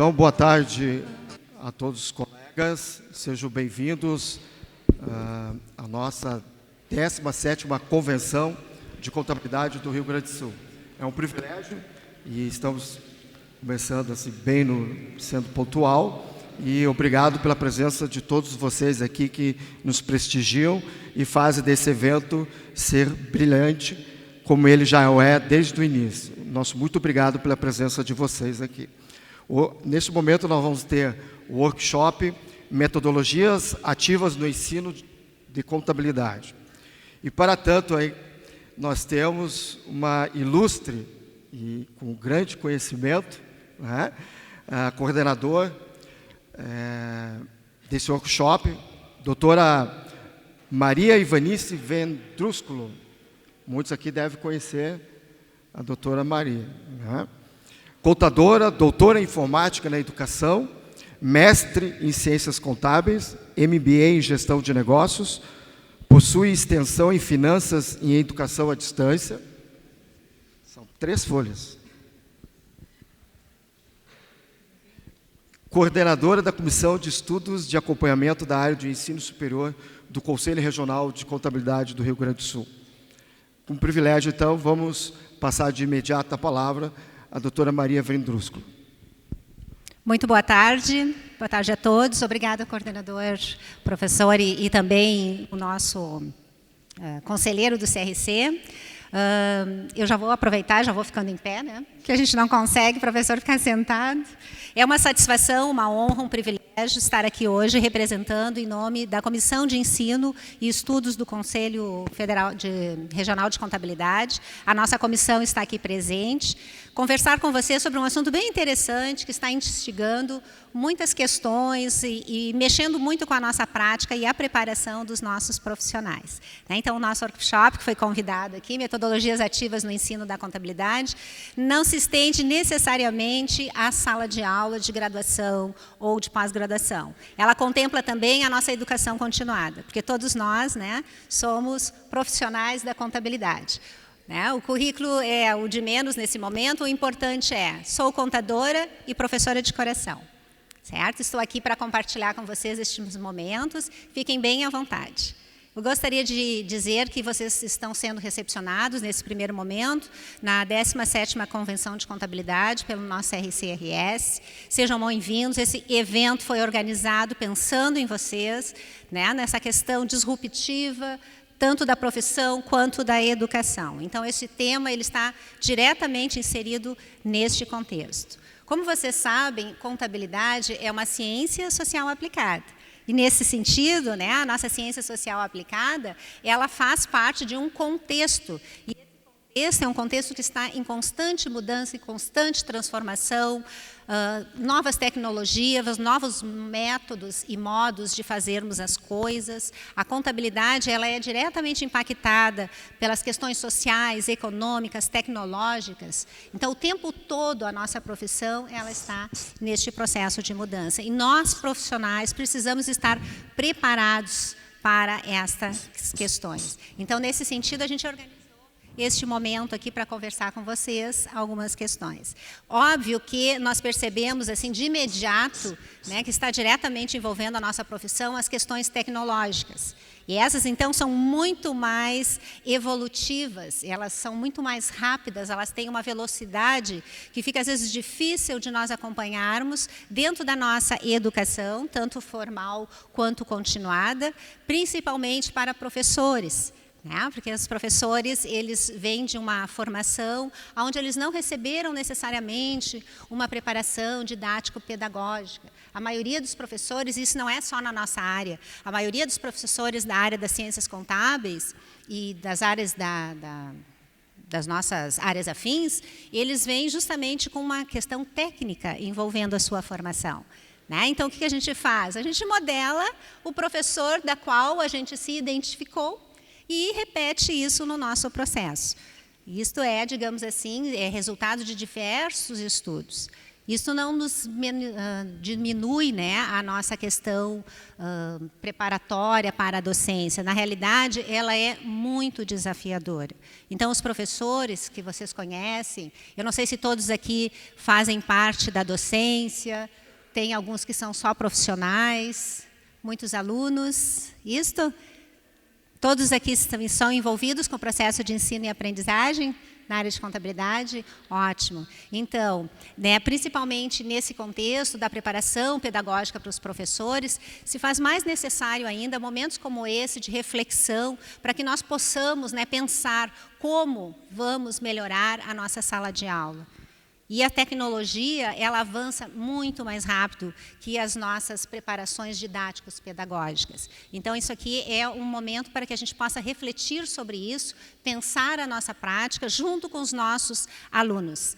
Então, boa tarde a todos os colegas, sejam bem-vindos à nossa 17ª Convenção de Contabilidade do Rio Grande do Sul. É um privilégio e estamos começando assim, sendo pontual, e obrigado pela presença de todos vocês aqui que nos prestigiam e fazem desse evento ser brilhante, como ele já é desde o início. Nosso muito obrigado pela presença de vocês aqui. Neste momento nós vamos ter o workshop Metodologias Ativas no Ensino de Contabilidade. E para tanto, aí, nós temos uma ilustre e com grande conhecimento, né, a coordenadora desse workshop, doutora Maria Ivanice Vendrúsculo. Muitos aqui devem conhecer a doutora Maria, né? Contadora, doutora em informática na educação, mestre em ciências contábeis, MBA em gestão de negócios, possui extensão em finanças e em educação à distância. São 3 folhas. Coordenadora da Comissão de Estudos de Acompanhamento da Área de Ensino Superior do Conselho Regional de Contabilidade do Rio Grande do Sul. Com privilégio, então, vamos passar de imediato a palavra à doutora Maria Vendrúsculo. Muito boa tarde a todos. Obrigada, coordenador, professor e também o nosso conselheiro do CRC. Eu já vou aproveitar, já vou ficando em pé, né? Que a gente não consegue, professor, ficar sentado. É uma satisfação, uma honra, um privilégio estar aqui hoje representando em nome da Comissão de Ensino e Estudos do Conselho Regional de Contabilidade. A nossa comissão está aqui presente. Conversar com você sobre um assunto bem interessante que está instigando muitas questões e mexendo muito com a nossa prática e a preparação dos nossos profissionais. Então, o nosso workshop, que foi convidado aqui, Metodologias Ativas no Ensino da Contabilidade, não se estende necessariamente à sala de aula de graduação ou de pós-graduação. Ela contempla também a nossa educação continuada, porque todos nós, né, somos profissionais da contabilidade. O currículo é o de menos nesse momento, o importante é: sou contadora e professora de coração. Certo? Estou aqui para compartilhar com vocês estes momentos, fiquem bem à vontade. Eu gostaria de dizer que vocês estão sendo recepcionados nesse primeiro momento na 17ª Convenção de Contabilidade pelo nosso RCRS. Sejam bem-vindos. Esse evento foi organizado pensando em vocês, né, nessa questão disruptiva, tanto da profissão quanto da educação. Então, esse tema ele está diretamente inserido neste contexto. Como vocês sabem, contabilidade é uma ciência social aplicada. E, nesse sentido, né, a nossa ciência social aplicada, ela faz parte de um contexto. E esse é um contexto que está em constante mudança, em constante transformação, novas tecnologias, novos métodos e modos de fazermos as coisas. A contabilidade ela é diretamente impactada pelas questões sociais, econômicas, tecnológicas. Então, o tempo todo, a nossa profissão ela está neste processo de mudança. E nós, profissionais, precisamos estar preparados para estas questões. Então, nesse sentido, a gente organiza este momento aqui para conversar com vocês algumas questões. Óbvio que nós percebemos assim de imediato, né, que está diretamente envolvendo a nossa profissão as questões tecnológicas. E essas, então, são muito mais evolutivas, elas são muito mais rápidas, elas têm uma velocidade que fica, às vezes, difícil de nós acompanharmos dentro da nossa educação, tanto formal quanto continuada, principalmente para professores. Porque os professores eles vêm de uma formação onde eles não receberam necessariamente uma preparação didático-pedagógica. A maioria dos professores, isso não é só na nossa área, a maioria dos professores da área das ciências contábeis e das áreas das nossas áreas afins, eles vêm justamente com uma questão técnica envolvendo a sua formação. Então, o que a gente faz? A gente modela o professor da qual a gente se identificou e repete isso no nosso processo. Isto é, digamos assim, resultado de diversos estudos. Isso não nos diminui, né, a nossa questão preparatória para a docência. Na realidade, ela é muito desafiadora. Então, os professores que vocês conhecem, eu não sei se todos aqui fazem parte da docência, tem alguns que são só profissionais, muitos alunos, isto? Todos aqui são envolvidos com o processo de ensino e aprendizagem na área de contabilidade? Ótimo. Então, né, principalmente nesse contexto da preparação pedagógica para os professores, se faz mais necessário ainda momentos como esse de reflexão, para que nós possamos, né, pensar como vamos melhorar a nossa sala de aula. E a tecnologia, ela avança muito mais rápido que as nossas preparações didáticos pedagógicas. Então, isso aqui é um momento para que a gente possa refletir sobre isso, pensar a nossa prática junto com os nossos alunos.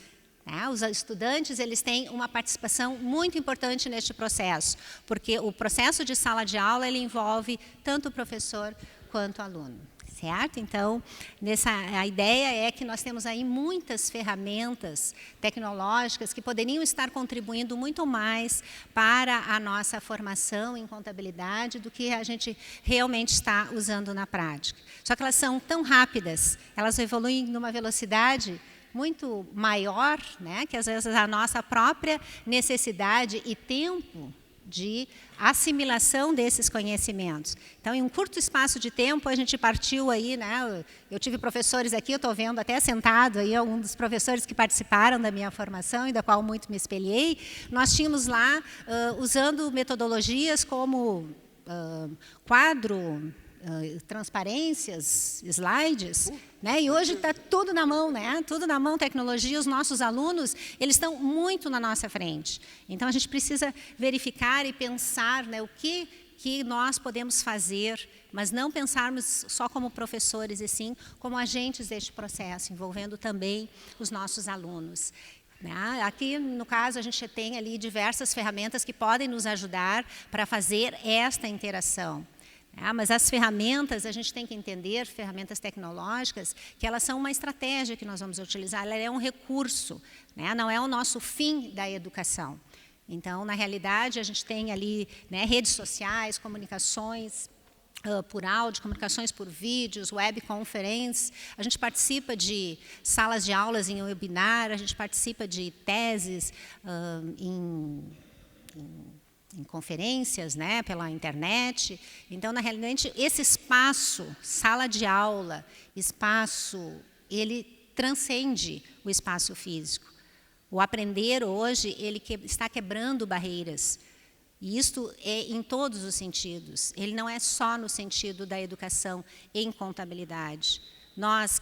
Os estudantes, eles têm uma participação muito importante neste processo, porque o processo de sala de aula, ele envolve tanto o professor quanto o aluno. Certo? Então, a ideia é que nós temos aí muitas ferramentas tecnológicas que poderiam estar contribuindo muito mais para a nossa formação em contabilidade do que a gente realmente está usando na prática. Só que elas são tão rápidas, elas evoluem numa velocidade muito maior, né, que às vezes a nossa própria necessidade e tempo de assimilação desses conhecimentos. Então, em um curto espaço de tempo, a gente partiu aí, né? Eu tive professores aqui, eu estou vendo até sentado aí, um dos professores que participaram da minha formação e da qual muito me espelhei. Nós tínhamos lá, usando metodologias como quadro, transparências, slides, né? E hoje está tudo na mão, né? Tudo na mão, tecnologia. Os nossos alunos, eles estão muito na nossa frente. Então, a gente precisa verificar e pensar, né, o que nós podemos fazer, mas não pensarmos só como professores, e sim como agentes deste processo, envolvendo também os nossos alunos. Aqui, no caso, a gente tem ali diversas ferramentas que podem nos ajudar para fazer esta interação. Mas as ferramentas, a gente tem que entender, ferramentas tecnológicas, que elas são uma estratégia que nós vamos utilizar, ela é um recurso, né? Não é o nosso fim da educação. Então, na realidade, a gente tem ali, né, redes sociais, comunicações por áudio, comunicações por vídeos, webconferências, a gente participa de salas de aulas em webinar, a gente participa de teses em conferências, né, pela internet. Então, na realidade, esse espaço, sala de aula, espaço, ele transcende o espaço físico. O aprender hoje, ele está quebrando barreiras. E isto é em todos os sentidos. Ele não é só no sentido da educação em contabilidade.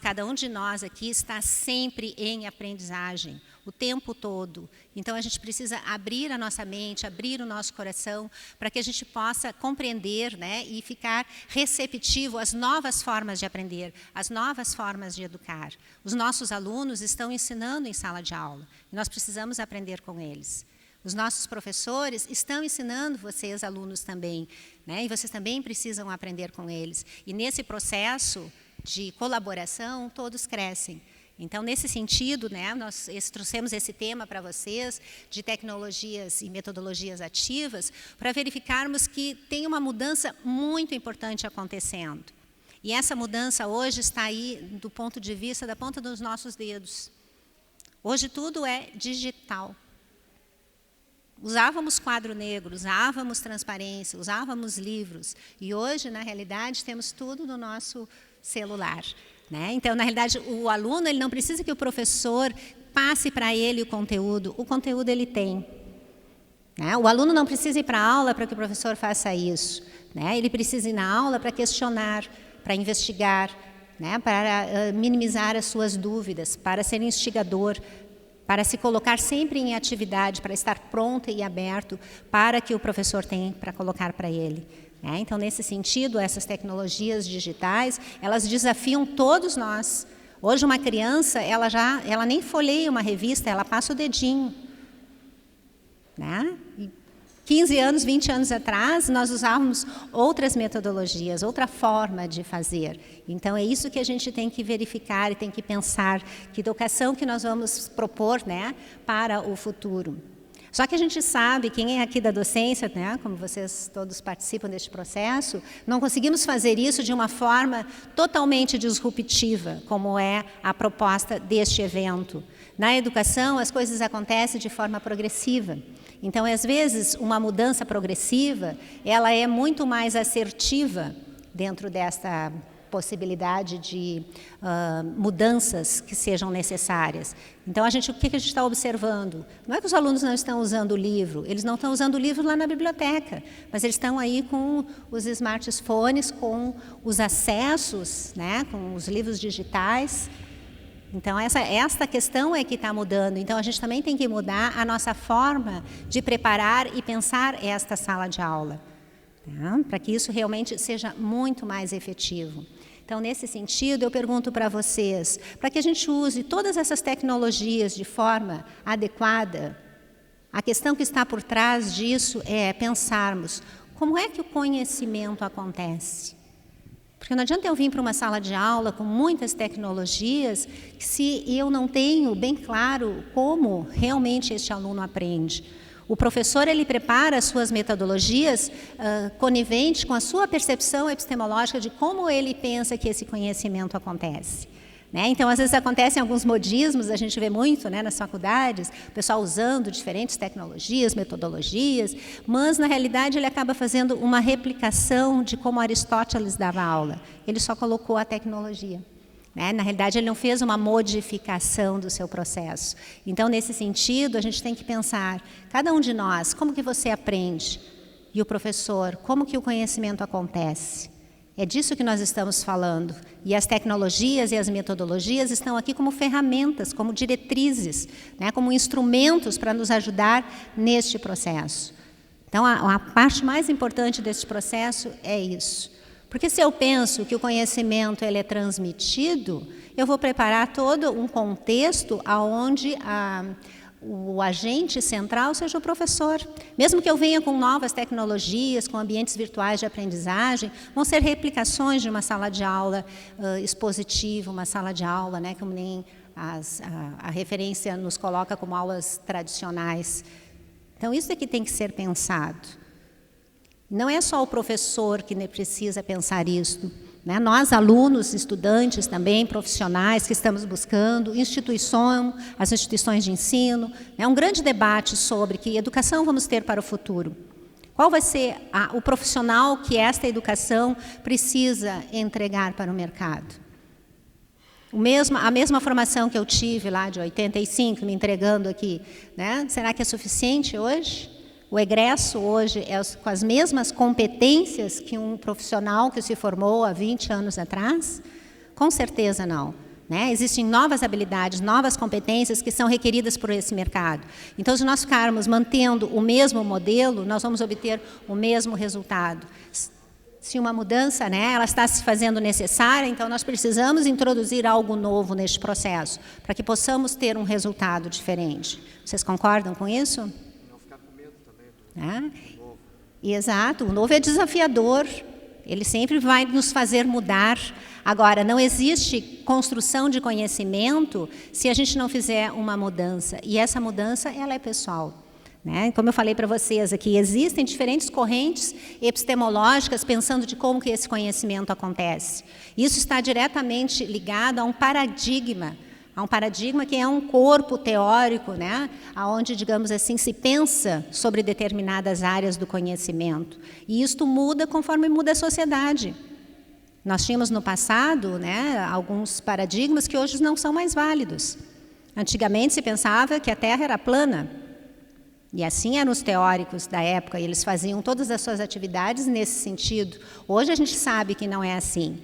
Cada um de nós aqui está sempre em aprendizagem, o tempo todo. Então, a gente precisa abrir a nossa mente, abrir o nosso coração, para que a gente possa compreender, né, e ficar receptivo às novas formas de aprender, às novas formas de educar. Os nossos alunos estão ensinando em sala de aula, e nós precisamos aprender com eles. Os nossos professores estão ensinando vocês, alunos, também, né, e vocês também precisam aprender com eles. E nesse processo de colaboração, todos crescem. Então, nesse sentido, né, nós trouxemos esse tema para vocês, de tecnologias e metodologias ativas, para verificarmos que tem uma mudança muito importante acontecendo. E essa mudança hoje está aí do ponto de vista da ponta dos nossos dedos. Hoje tudo é digital. Usávamos quadro negro, usávamos transparência, usávamos livros. E hoje, na realidade, temos tudo no nosso celular, né? Então, na realidade, o aluno, ele não precisa que o professor passe para ele o conteúdo ele tem, né? O aluno não precisa ir para a aula para que o professor faça isso, né? Ele precisa ir na aula para questionar, para investigar, né? Para minimizar as suas dúvidas, para ser instigador, para se colocar sempre em atividade, para estar pronto e aberto para que o professor tem para colocar para ele. Então, nesse sentido, essas tecnologias digitais, elas desafiam todos nós. Hoje, uma criança, ela nem folheia uma revista, ela passa o dedinho. Né? 15 anos, 20 anos atrás, nós usávamos outras metodologias, outra forma de fazer. Então, é isso que a gente tem que verificar e tem que pensar, que educação que nós vamos propor, né, para o futuro. Só que a gente sabe, quem é aqui da docência, né, como vocês todos participam deste processo, não conseguimos fazer isso de uma forma totalmente disruptiva, como é a proposta deste evento. Na educação, as coisas acontecem de forma progressiva. Então, às vezes, uma mudança progressiva, ela é muito mais assertiva dentro desta possibilidade de mudanças que sejam necessárias. Então, o que a gente está observando? Não é que os alunos não estão usando o livro, eles não estão usando o livro lá na biblioteca, mas eles estão aí com os smartphones, com os acessos, né, com os livros digitais. Então, esta questão é que está mudando. Então, a gente também tem que mudar a nossa forma de preparar e pensar esta sala de aula, tá? Para que isso realmente seja muito mais efetivo. Então, nesse sentido, eu pergunto para vocês, para que a gente use todas essas tecnologias de forma adequada, a questão que está por trás disso é pensarmos como é que o conhecimento acontece. Porque não adianta eu vir para uma sala de aula com muitas tecnologias se eu não tenho bem claro como realmente este aluno aprende. O professor, ele prepara as suas metodologias conivente com a sua percepção epistemológica de como ele pensa que esse conhecimento acontece. Né? Então, às vezes acontecem alguns modismos, a gente vê muito, né, nas faculdades, o pessoal usando diferentes tecnologias, metodologias, mas, na realidade, ele acaba fazendo uma replicação de como Aristóteles dava aula. Ele só colocou a tecnologia. Né? Na realidade, ele não fez uma modificação do seu processo. Então, nesse sentido, a gente tem que pensar, cada um de nós, como que você aprende? E o professor, como que o conhecimento acontece? É disso que nós estamos falando. E as tecnologias e as metodologias estão aqui como ferramentas, como diretrizes, né? Como instrumentos para nos ajudar neste processo. Então, a parte mais importante deste processo é isso. Porque se eu penso que o conhecimento ele é transmitido, eu vou preparar todo um contexto onde o agente central seja o professor. Mesmo que eu venha com novas tecnologias, com ambientes virtuais de aprendizagem, vão ser replicações de uma sala de aula expositiva, uma sala de aula, né, como nem a referência nos coloca como aulas tradicionais. Então, isso é que tem que ser pensado. Não é só o professor que precisa pensar isso, né? Nós, alunos, estudantes também, profissionais que estamos buscando, as instituições de ensino, é um grande debate sobre que educação vamos ter para o futuro. Qual vai ser o profissional que esta educação precisa entregar para o mercado? A mesma formação que eu tive lá de 85, me entregando aqui, né? Será que é suficiente hoje? O egresso hoje é com as mesmas competências que um profissional que se formou há 20 anos atrás? Com certeza não. Né? Existem novas habilidades, novas competências que são requeridas por esse mercado. Então, se nós ficarmos mantendo o mesmo modelo, nós vamos obter o mesmo resultado. Se uma mudança, né, ela está se fazendo necessária, então nós precisamos introduzir algo novo neste processo, para que possamos ter um resultado diferente. Vocês concordam com isso? Novo. Exato, o novo é desafiador, ele sempre vai nos fazer mudar. Agora, não existe construção de conhecimento se a gente não fizer uma mudança, e essa mudança ela é pessoal. Né? Como eu falei para vocês aqui, existem diferentes correntes epistemológicas pensando de como que esse conhecimento acontece. Isso está diretamente ligado a um paradigma que é um corpo teórico, né, onde, digamos assim, se pensa sobre determinadas áreas do conhecimento. E isto muda conforme muda a sociedade. Nós tínhamos no passado, né, alguns paradigmas que hoje não são mais válidos. Antigamente se pensava que a Terra era plana. E assim eram os teóricos da época, e eles faziam todas as suas atividades nesse sentido. Hoje a gente sabe que não é assim.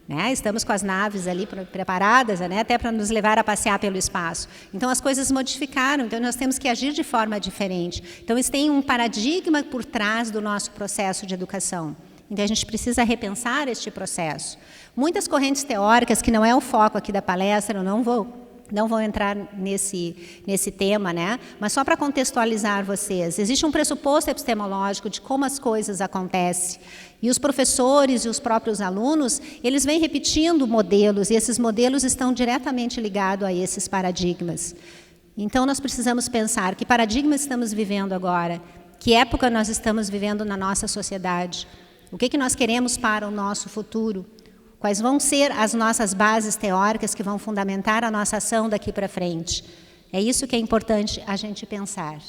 Né? Estamos com as naves ali preparadas, né? Até para nos levar a passear pelo espaço. Então, as coisas modificaram, então nós temos que agir de forma diferente. Então, isso tem um paradigma por trás do nosso processo de educação. Então, a gente precisa repensar este processo. Muitas correntes teóricas, que não é o foco aqui da palestra, eu não vou entrar nesse tema, né? Mas só para contextualizar vocês, existe um pressuposto epistemológico de como as coisas acontecem. E os professores e os próprios alunos, eles vêm repetindo modelos, e esses modelos estão diretamente ligados a esses paradigmas. Então, nós precisamos pensar que paradigma estamos vivendo agora, que época nós estamos vivendo na nossa sociedade, o que nós queremos para o nosso futuro, quais vão ser as nossas bases teóricas que vão fundamentar a nossa ação daqui para frente. É isso que é importante a gente pensar,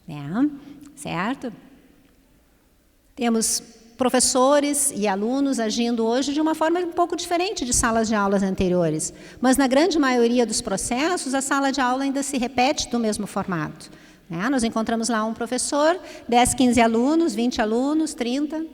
né? Certo? Temos professores e alunos agindo hoje de uma forma um pouco diferente de salas de aulas anteriores, mas na grande maioria dos processos, a sala de aula ainda se repete do mesmo formato, né? Nós encontramos lá um professor, 10, 15 alunos, 20 alunos, 30,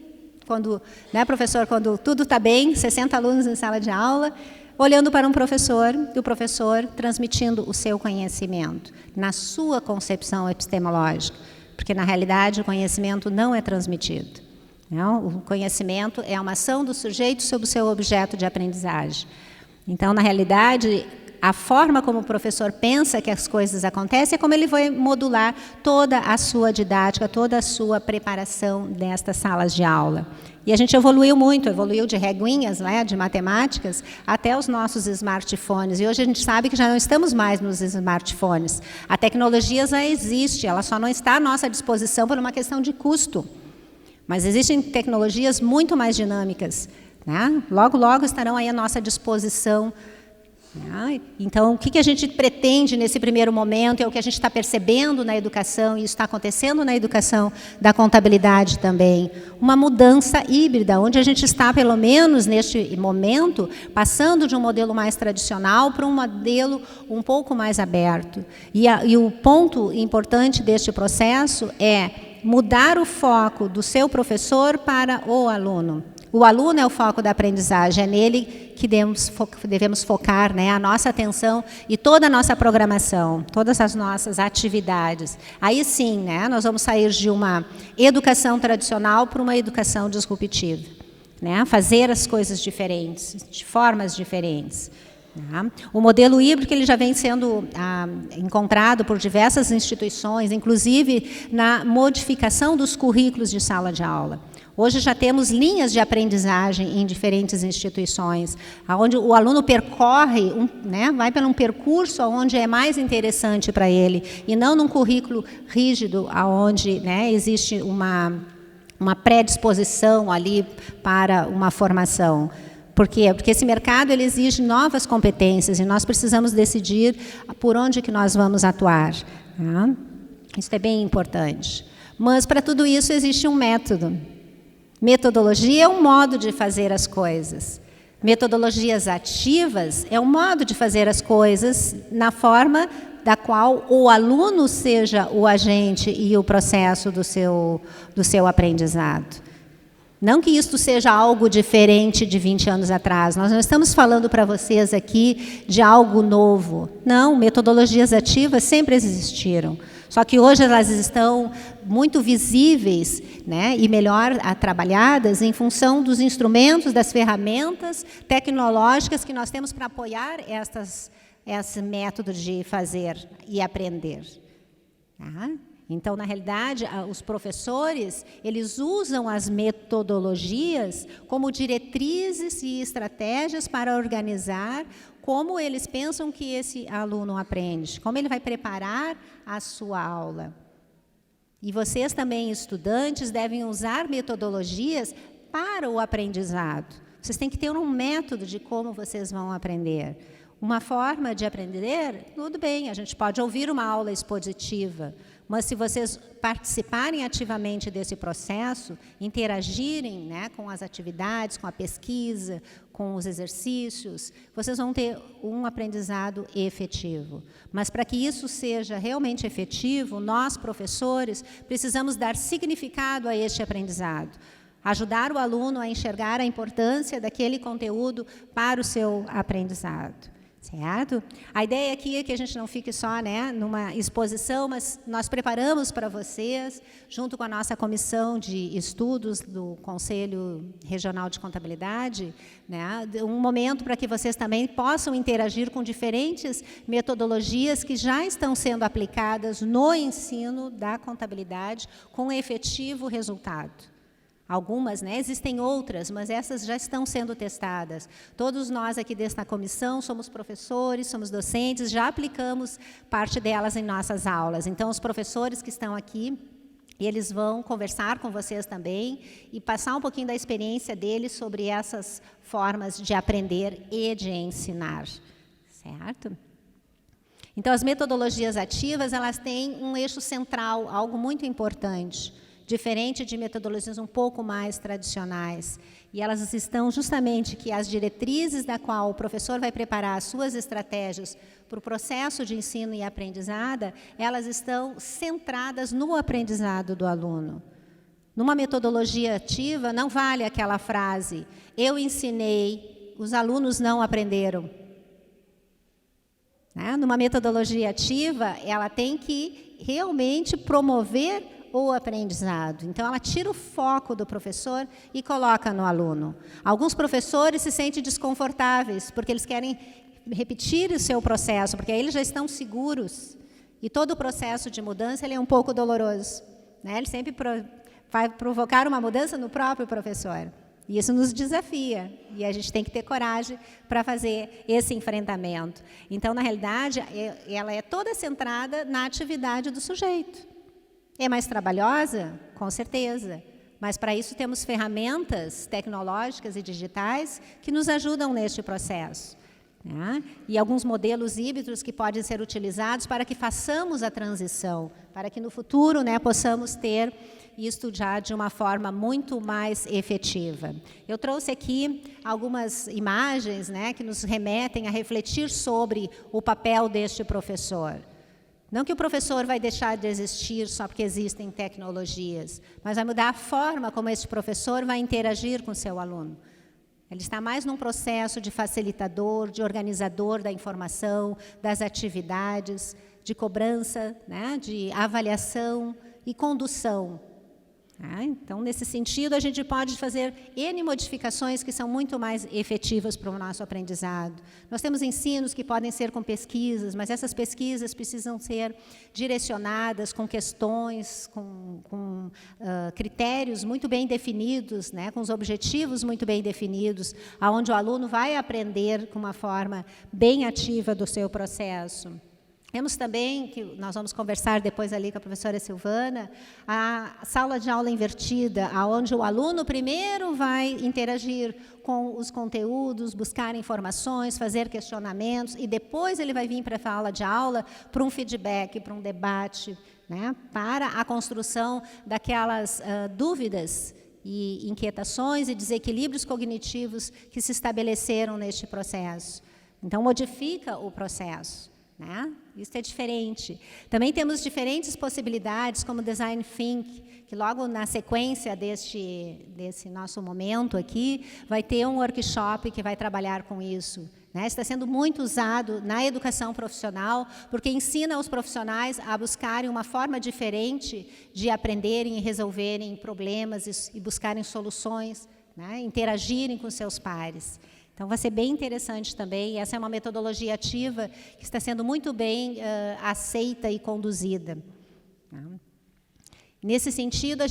quando, né, professor, quando tudo está bem, 60 alunos em sala de aula, olhando para um professor, e o professor transmitindo o seu conhecimento, na sua concepção epistemológica, porque, na realidade, o conhecimento não é transmitido. Não? O conhecimento é uma ação do sujeito sobre o seu objeto de aprendizagem. Então, na realidade, a forma como o professor pensa que as coisas acontecem é como ele vai modular toda a sua didática, toda a sua preparação destas salas de aula. E a gente evoluiu muito, evoluiu de reguinhas, né, de matemáticas, até os nossos smartphones. E hoje a gente sabe que já não estamos mais nos smartphones. A tecnologia já existe, ela só não está à nossa disposição por uma questão de custo. Mas existem tecnologias muito mais dinâmicas, né? Logo, logo estarão aí à nossa disposição. Né? Então, o que a gente pretende nesse primeiro momento, é o que a gente está percebendo na educação, e isso está acontecendo na educação da contabilidade também. Uma mudança híbrida, onde a gente está, pelo menos neste momento, passando de um modelo mais tradicional para um modelo um pouco mais aberto. E o ponto importante deste processo é mudar o foco do seu professor para o aluno. O aluno é o foco da aprendizagem, é nele que devemos focar, né, a nossa atenção e toda a nossa programação, todas as nossas atividades. Aí sim, né, nós vamos sair de uma educação tradicional para uma educação disruptiva, né, fazer as coisas diferentes, de formas diferentes. O modelo híbrido ele já vem sendo encontrado por diversas instituições, inclusive na modificação dos currículos de sala de aula. Hoje já temos linhas de aprendizagem em diferentes instituições, onde o aluno percorre, vai por um percurso onde é mais interessante para ele, e não num currículo rígido, onde existe uma predisposição ali para uma formação. Por quê? Porque esse mercado ele exige novas competências e nós precisamos decidir por onde que nós vamos atuar. Tá? Isso é bem importante. Mas para tudo isso existe um método. Metodologia é um modo de fazer as coisas. Metodologias ativas é um modo de fazer as coisas na forma da qual o aluno seja o agente e o processo do seu aprendizado. Não que isto seja algo diferente de 20 anos atrás. Nós não estamos falando para vocês aqui de algo novo. Não, metodologias ativas sempre existiram. Só que hoje elas estão muito visíveis, e melhor trabalhadas em função dos instrumentos, das ferramentas tecnológicas que nós temos para apoiar esse método de fazer e aprender. Tá? Então, na realidade, os professores, eles usam as metodologias como diretrizes e estratégias para organizar como eles pensam que esse aluno aprende, como ele vai preparar a sua aula. E vocês também, estudantes, devem usar metodologias para o aprendizado. Vocês têm que ter um método de como vocês vão aprender. Uma forma de aprender, tudo bem, a gente pode ouvir uma aula expositiva, mas se vocês participarem ativamente desse processo, interagirem com as atividades, com a pesquisa, com os exercícios, vocês vão ter um aprendizado efetivo. Mas para que isso seja realmente efetivo, nós, professores, precisamos dar significado a este aprendizado. Ajudar o aluno a enxergar a importância daquele conteúdo para o seu aprendizado. Certo? A ideia aqui é que a gente não fique só numa exposição, mas nós preparamos para vocês, junto com a nossa comissão de estudos do Conselho Regional de Contabilidade, um momento para que vocês também possam interagir com diferentes metodologias que já estão sendo aplicadas no ensino da contabilidade com efetivo resultado. Algumas, né? Existem outras, mas essas já estão sendo testadas. Todos nós aqui desta comissão somos professores, somos docentes, já aplicamos parte delas em nossas aulas. Então, os professores que estão aqui, eles vão conversar com vocês também e passar um pouquinho da experiência deles sobre essas formas de aprender e de ensinar, certo? Então, as metodologias ativas, elas têm um eixo central, algo muito importante, diferente de metodologias um pouco mais tradicionais. E elas estão justamente que as diretrizes da qual o professor vai preparar as suas estratégias para o processo de ensino e aprendizado, elas estão centradas no aprendizado do aluno. Numa metodologia ativa, não vale aquela frase, eu ensinei, os alunos não aprenderam. Né? Numa metodologia ativa, ela tem que realmente promover o aprendizado. Então, ela tira o foco do professor e coloca no aluno. Alguns professores se sentem desconfortáveis, porque eles querem repetir o seu processo, porque aí eles já estão seguros. E todo o processo de mudança ele é um pouco doloroso. Né? Ele sempre vai provocar uma mudança no próprio professor. E isso nos desafia. E a gente tem que ter coragem para fazer esse enfrentamento. Então, na realidade, ela é toda centrada na atividade do sujeito. É mais trabalhosa? Com certeza. Mas, para isso, temos ferramentas tecnológicas e digitais que nos ajudam neste processo. Né? E alguns modelos híbridos que podem ser utilizados para que façamos a transição, para que no futuro, né, possamos ter isto já de uma forma muito mais efetiva. Eu trouxe aqui algumas imagens, né, que nos remetem a refletir sobre o papel deste professor. Não que o professor vai deixar de existir só porque existem tecnologias, mas vai mudar a forma como este professor vai interagir com o seu aluno. Ele está mais num processo de facilitador, de organizador da informação, das atividades, de cobrança, né, de avaliação e condução. Então, nesse sentido, a gente pode fazer N modificações que são muito mais efetivas para o nosso aprendizado. Nós temos ensinos que podem ser com pesquisas, mas essas pesquisas precisam ser direcionadas com questões, com critérios muito bem definidos, né, com os objetivos muito bem definidos, onde o aluno vai aprender com uma forma bem ativa do seu processo. Temos também, que nós vamos conversar depois ali com a professora Silvana, a sala de aula invertida, onde o aluno primeiro vai interagir com os conteúdos, buscar informações, fazer questionamentos, e depois ele vai vir para a sala de aula para um feedback, para um debate, né, para a construção daquelas dúvidas e inquietações e desequilíbrios cognitivos que se estabeleceram neste processo. Então, modifica o processo. Né? Isso é diferente. Também temos diferentes possibilidades, como Design Think, que logo na sequência desse nosso momento aqui, vai ter um workshop que vai trabalhar com isso. Né? Está sendo muito usado na educação profissional, porque ensina os profissionais a buscarem uma forma diferente de aprenderem e resolverem problemas e buscarem soluções, né? Interagirem com seus pares. Então, vai ser bem interessante também. Essa é uma metodologia ativa que está sendo muito bem aceita e conduzida. Nesse sentido,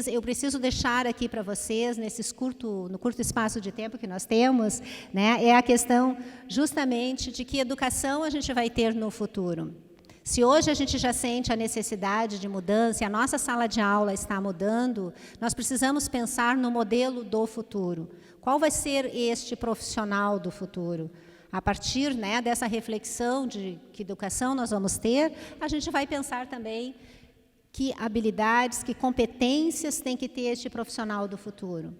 eu preciso deixar aqui para vocês, no curto espaço de tempo que nós temos, né, é a questão justamente de que educação a gente vai ter no futuro. Se hoje a gente já sente a necessidade de mudança, e a nossa sala de aula está mudando, nós precisamos pensar no modelo do futuro. Qual vai ser este profissional do futuro? A partir, né, dessa reflexão de que educação nós vamos ter, a gente vai pensar também que habilidades, que competências tem que ter este profissional do futuro.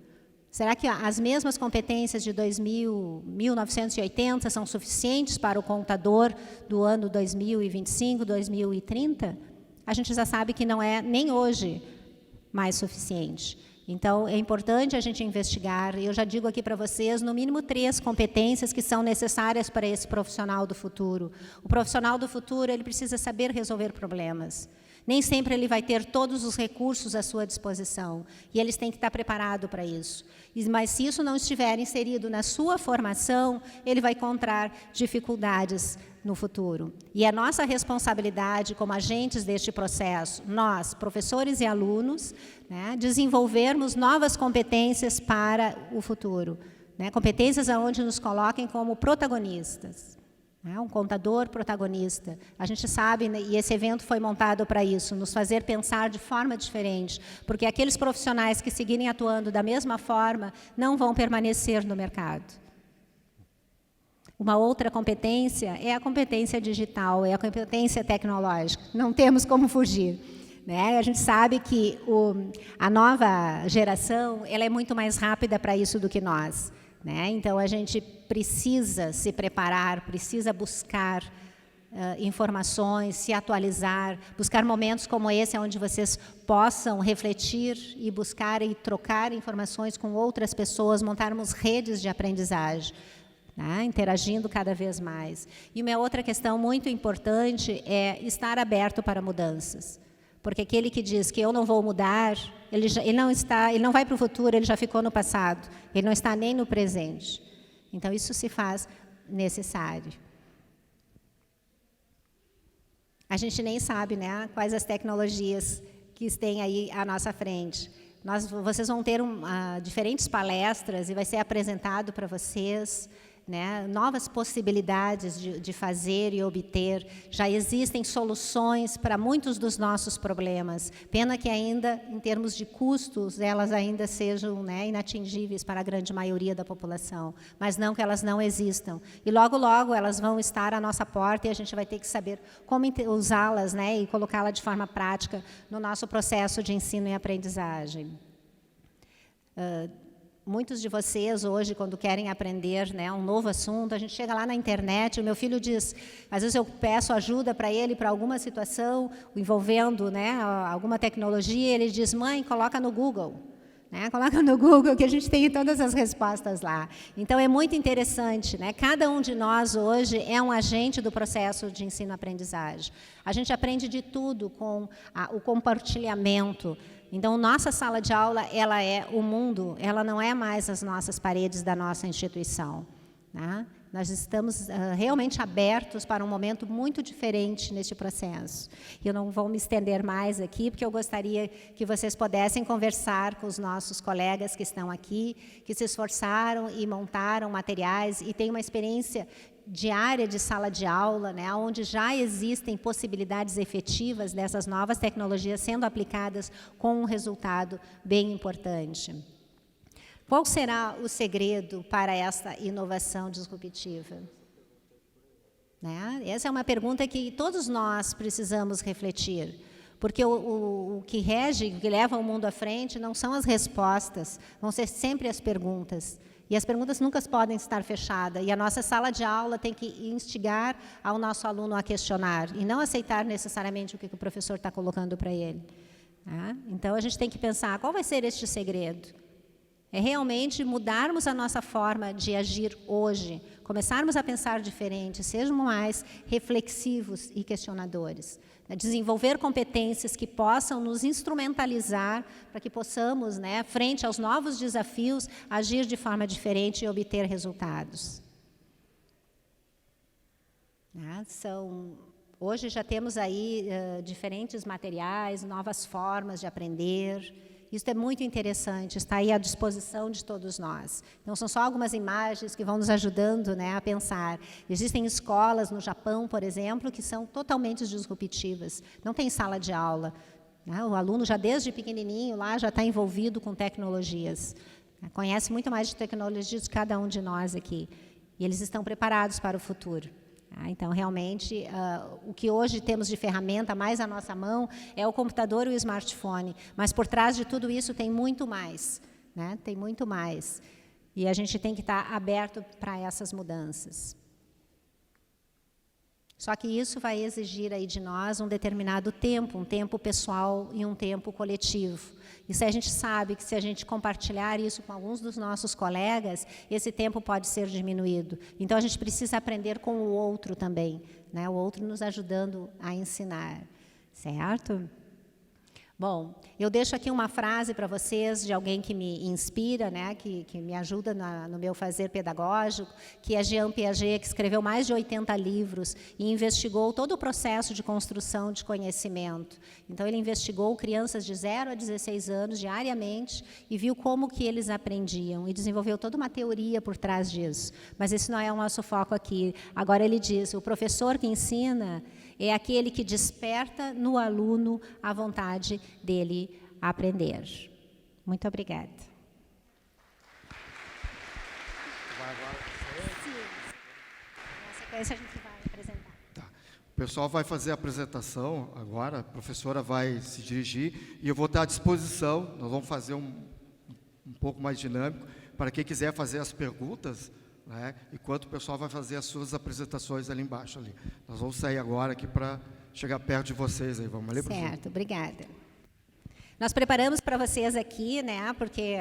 Será que as mesmas competências de 1980 são suficientes para o contador do ano 2025, 2030? A gente já sabe que não é nem hoje mais suficiente. Então, é importante a gente investigar. Eu já digo aqui para vocês, no mínimo 3 competências que são necessárias para esse profissional do futuro. O profissional do futuro, ele precisa saber resolver problemas. Nem sempre ele vai ter todos os recursos à sua disposição, e eles têm que estar preparados para isso. Mas se isso não estiver inserido na sua formação, ele vai encontrar dificuldades no futuro. E é nossa responsabilidade, como agentes deste processo, nós, professores e alunos, né, desenvolvermos novas competências para o futuro, né, competências onde nos coloquem como protagonistas. Um contador protagonista. A gente sabe, né, e esse evento foi montado para isso, nos fazer pensar de forma diferente, porque aqueles profissionais que seguirem atuando da mesma forma não vão permanecer no mercado. Uma outra competência é a competência digital, é a competência tecnológica. Não temos como fugir, né? A gente sabe que a nova geração ela é muito mais rápida para isso do que nós. Né? Então, a gente precisa se preparar, precisa buscar informações, se atualizar, buscar momentos como esse, onde vocês possam refletir e buscar e trocar informações com outras pessoas, montarmos redes de aprendizagem, né? Interagindo cada vez mais. E uma outra questão muito importante é estar aberto para mudanças. Porque aquele que diz que eu não vou mudar, ele não vai para o futuro, ele já ficou no passado. Ele não está nem no presente. Então, isso se faz necessário. A gente nem sabe, né, quais as tecnologias que têm aí à nossa frente. Vocês vão ter diferentes palestras e vai ser apresentado para vocês, né, novas possibilidades de fazer e obter. Já existem soluções para muitos dos nossos problemas. Pena que ainda, em termos de custos, elas ainda sejam, né, inatingíveis para a grande maioria da população. Mas não que elas não existam. E logo, logo, elas vão estar à nossa porta e a gente vai ter que saber como usá-las, né, e colocá-las de forma prática no nosso processo de ensino e aprendizagem. Muitos de vocês hoje, quando querem aprender, né, um novo assunto, a gente chega lá na internet, o meu filho diz, às vezes eu peço ajuda para ele para alguma situação envolvendo, né, alguma tecnologia, ele diz, mãe, coloca no Google. Né, coloca no Google que a gente tem todas as respostas lá. Então, é muito interessante, né? Cada um de nós hoje é um agente do processo de ensino-aprendizagem. A gente aprende de tudo com o compartilhamento. Então, nossa sala de aula, ela é o mundo, ela não é mais as nossas paredes da nossa instituição. Né? Nós estamos realmente abertos para um momento muito diferente neste processo. Eu não vou me estender mais aqui, porque eu gostaria que vocês pudessem conversar com os nossos colegas que estão aqui, que se esforçaram e montaram materiais e têm uma experiência diária de sala de aula, né, onde já existem possibilidades efetivas dessas novas tecnologias sendo aplicadas com um resultado bem importante. Qual será o segredo para essa inovação disruptiva? Né? Essa é uma pergunta que todos nós precisamos refletir, porque o que rege, o que leva o mundo à frente não são as respostas, vão ser sempre as perguntas. E as perguntas nunca podem estar fechadas. E a nossa sala de aula tem que instigar ao nosso aluno a questionar e não aceitar necessariamente o que o professor está colocando para ele. Tá? Então, a gente tem que pensar, qual vai ser este segredo? É realmente mudarmos a nossa forma de agir hoje, começarmos a pensar diferente, sermos mais reflexivos e questionadores. Desenvolver competências que possam nos instrumentalizar para que possamos, né, frente aos novos desafios, agir de forma diferente e obter resultados. Hoje já temos aí diferentes materiais, novas formas de aprender. Isso é muito interessante, está aí à disposição de todos nós. Então, são só algumas imagens que vão nos ajudando, né, a pensar. Existem escolas no Japão, por exemplo, que são totalmente disruptivas. Não tem sala de aula. Né? O aluno, já desde pequenininho, lá já está envolvido com tecnologias. Conhece muito mais de tecnologias de cada um de nós aqui. E eles estão preparados para o futuro. Então, realmente, o que hoje temos de ferramenta mais à nossa mão é o computador e o smartphone. Mas, por trás de tudo isso, tem muito mais. Né? Tem muito mais. E a gente tem que estar aberto para essas mudanças. Só que isso vai exigir aí de nós um determinado tempo, um tempo pessoal e um tempo coletivo. E a gente sabe que se a gente compartilhar isso com alguns dos nossos colegas, esse tempo pode ser diminuído. Então, a gente precisa aprender com o outro também, né? O outro nos ajudando a ensinar, certo? Bom, eu deixo aqui uma frase para vocês de alguém que me inspira, né, que me ajuda no meu fazer pedagógico, que é Jean Piaget, que escreveu mais de 80 livros e investigou todo o processo de construção de conhecimento. Então, ele investigou crianças de 0 a 16 anos diariamente e viu como que eles aprendiam e desenvolveu toda uma teoria por trás disso. Mas esse não é o nosso foco aqui. Agora, ele diz, o professor que ensina é aquele que desperta no aluno a vontade dele aprender. Muito obrigada. Na sequência, a gente vai apresentar. Tá. O pessoal vai fazer a apresentação agora, a professora vai se dirigir e eu vou estar à disposição. Nós vamos fazer um pouco mais dinâmico para quem quiser fazer as perguntas, né, enquanto o pessoal vai fazer as suas apresentações ali embaixo. Ali. Nós vamos sair agora aqui para chegar perto de vocês. Aí. Vamos ali, professor? Certo, obrigada. Nós preparamos para vocês aqui, né, porque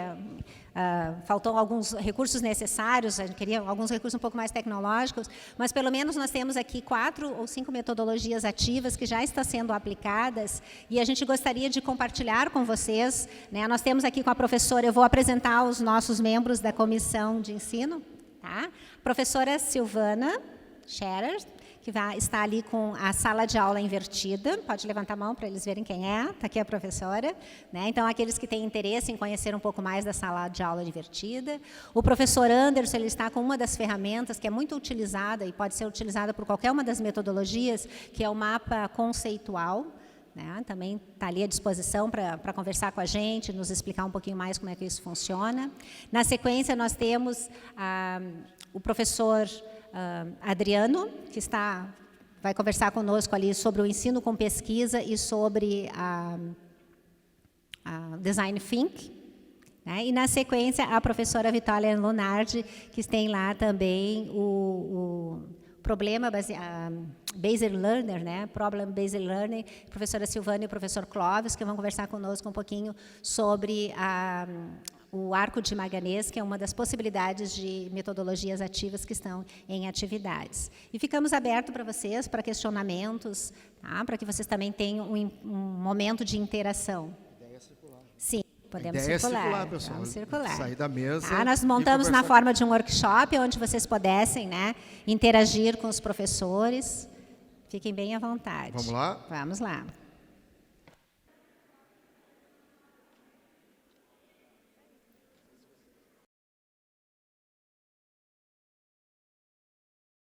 faltam alguns recursos necessários, a gente queria alguns recursos um pouco mais tecnológicos, mas pelo menos nós temos aqui 4 ou 5 metodologias ativas que já estão sendo aplicadas e a gente gostaria de compartilhar com vocês. Né, nós temos aqui com a professora, eu vou apresentar os nossos membros da comissão de ensino. Tá? Professora Silvana Scherer, que está ali com a sala de aula invertida. Pode levantar a mão para eles verem quem é. Está aqui a professora. Né? Então, aqueles que têm interesse em conhecer um pouco mais da sala de aula invertida. O professor Anderson, ele está com uma das ferramentas que é muito utilizada e pode ser utilizada por qualquer uma das metodologias, que é o mapa conceitual. Né? Também está ali à disposição para conversar com a gente, nos explicar um pouquinho mais como é que isso funciona. Na sequência, nós temos o professor Adriano, que vai conversar conosco ali sobre o ensino com pesquisa e sobre a Design Think. Né? E, na sequência, a professora Vitória Lunardi, que tem lá também o problema Based Learner, né? Problem Based Learning, a professora Silvana e o professor Clóvis, que vão conversar conosco um pouquinho sobre o arco de Magalhães, que é uma das possibilidades de metodologias ativas que estão em atividades. E ficamos abertos para vocês, para questionamentos, tá? Para que vocês também tenham um momento de interação. Ideia circular. Sim. Podemos circular, pessoal. Vamos circular. Sair da mesa. Tá? Nós montamos na forma de um workshop, onde vocês pudessem, né, interagir com os professores. Fiquem bem à vontade. Vamos lá? Vamos lá.